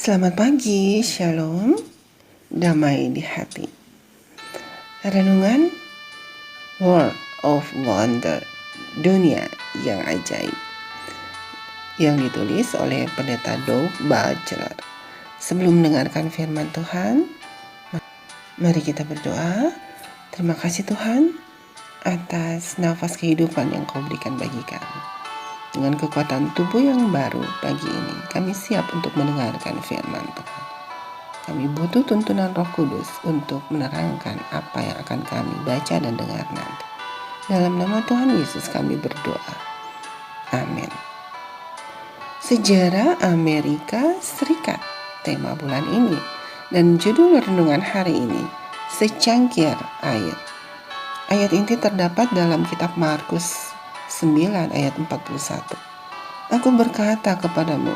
Selamat pagi, Shalom, damai di hati. Renungan World of Wonder, dunia yang ajaib, yang ditulis oleh Pendeta Doug Batchelor. Sebelum mendengarkan firman Tuhan, mari kita berdoa. Terima kasih Tuhan atas nafas kehidupan yang Kau berikan bagi kami. Dengan kekuatan tubuh yang baru pagi ini, kami siap untuk mendengarkan firman Tuhan. Kami butuh tuntunan Roh Kudus untuk menerangkan apa yang akan kami baca dan dengar nanti. Dalam nama Tuhan Yesus kami berdoa. Amin. Sejarah Amerika Serikat, tema bulan ini. Dan judul renungan hari ini, secangkir air. Ayat ini terdapat dalam kitab Markus 9 ayat 41. Aku berkata kepadamu,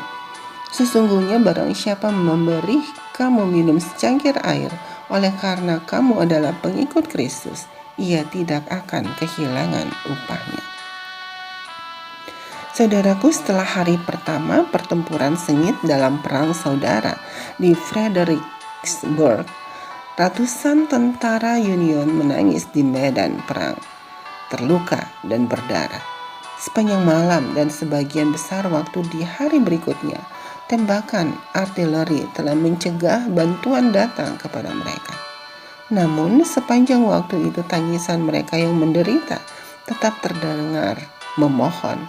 sesungguhnya barang siapa memberi kamu minum secangkir air oleh karena kamu adalah pengikut Kristus, ia tidak akan kehilangan upahnya. Saudaraku, setelah hari pertama pertempuran sengit dalam perang saudara di Fredericksburg, ratusan tentara Union menangis di medan perang, terluka dan berdarah. Sepanjang malam dan sebagian besar waktu di hari berikutnya, tembakan artileri telah mencegah bantuan datang kepada mereka. Namun sepanjang waktu itu tangisan mereka yang menderita tetap terdengar memohon,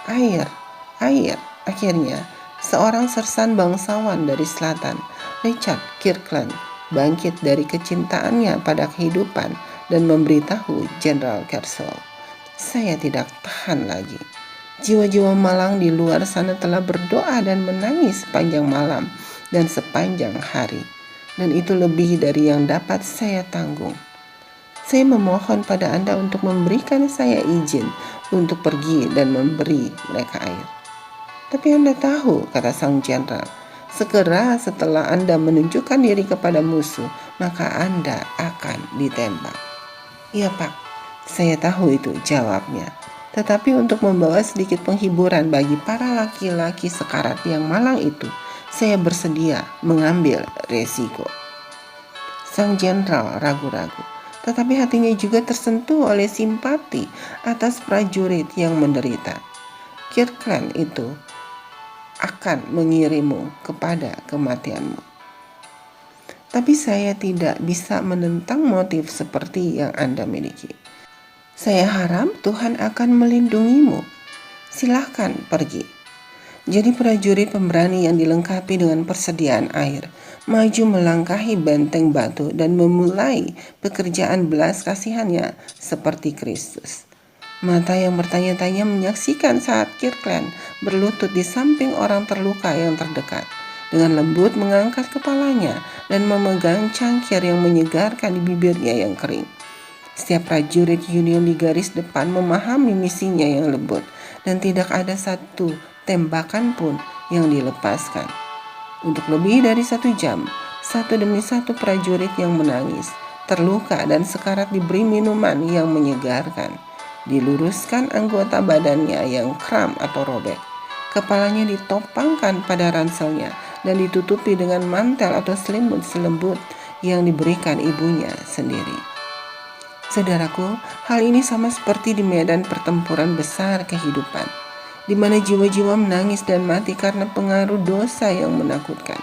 air, air. Akhirnya, seorang sersan bangsawan dari selatan, Richard Kirkland, bangkit dari kecintaannya pada kehidupan dan memberitahu Jenderal Kershaw, saya tidak tahan lagi. Jiwa-jiwa malang di luar sana telah berdoa dan menangis sepanjang malam dan sepanjang hari. Dan itu lebih dari yang dapat saya tanggung. Saya memohon pada Anda untuk memberikan saya izin untuk pergi dan memberi mereka air. Tapi Anda tahu, kata sang jenderal, segera setelah Anda menunjukkan diri kepada musuh, maka Anda akan ditembak. Iya Pak, saya tahu itu, jawabnya. Tetapi untuk membawa sedikit penghiburan bagi para laki-laki sekarat yang malang itu, saya bersedia mengambil resiko. Sang jenderal ragu-ragu, tetapi hatinya juga tersentuh oleh simpati atas prajurit yang menderita. Kirkland itu akan mengirimmu kepada kematianmu. Tapi saya tidak bisa menentang motif seperti yang Anda miliki. Saya harap Tuhan akan melindungimu. Silahkan pergi. Jadi prajurit pemberani yang dilengkapi dengan persediaan air maju melangkahi benteng batu dan memulai pekerjaan belas kasihannya seperti Kristus. Mata yang bertanya-tanya menyaksikan saat Kirkland berlutut di samping orang terluka yang terdekat. Dengan lembut mengangkat kepalanya dan memegang cangkir yang menyegarkan di bibirnya yang kering. Setiap prajurit Union di garis depan memahami misinya yang lembut dan tidak ada satu tembakan pun yang dilepaskan. Untuk lebih dari 1 jam, satu demi satu prajurit yang menangis, terluka dan sekarat diberi minuman yang menyegarkan. Diluruskan anggota badannya yang kram atau robek. Kepalanya ditopangkan pada ranselnya dan ditutupi dengan mantel atau selimut selembut yang diberikan ibunya sendiri. Saudaraku, hal ini sama seperti di medan pertempuran besar kehidupan, di mana jiwa-jiwa menangis dan mati karena pengaruh dosa yang menakutkan.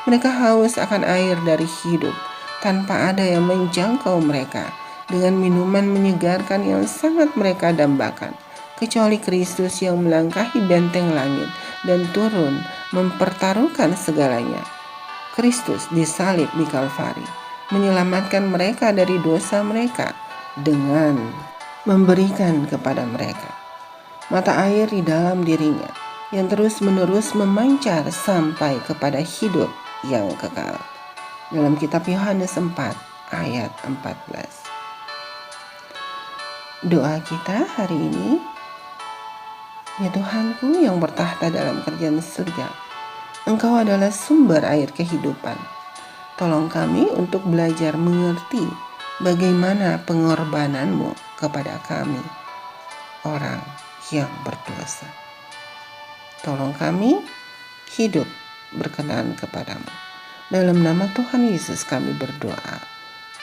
Mereka haus akan air dari hidup, tanpa ada yang menjangkau mereka dengan minuman menyegarkan yang sangat mereka dambakan, kecuali Kristus yang melangkahi benteng langit dan turun mempertaruhkan segalanya. Kristus disalib di Kalvari, menyelamatkan mereka dari dosa mereka dengan memberikan kepada mereka mata air di dalam dirinya yang terus-menerus memancar sampai kepada hidup yang kekal. Dalam kitab Yohanes 4 ayat 14. Doa kita hari ini, ya Tuhanku yang bertahta dalam kerajaan surga, Engkau adalah sumber air kehidupan. Tolong kami untuk belajar mengerti bagaimana pengorbananmu kepada kami, orang yang berdosa. Tolong kami hidup berkenan kepadamu. Dalam nama Tuhan Yesus kami berdoa.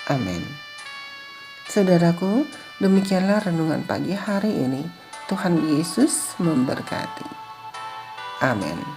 Amin. Saudaraku, demikianlah renungan pagi hari ini. Tuhan Yesus memberkati. Amin.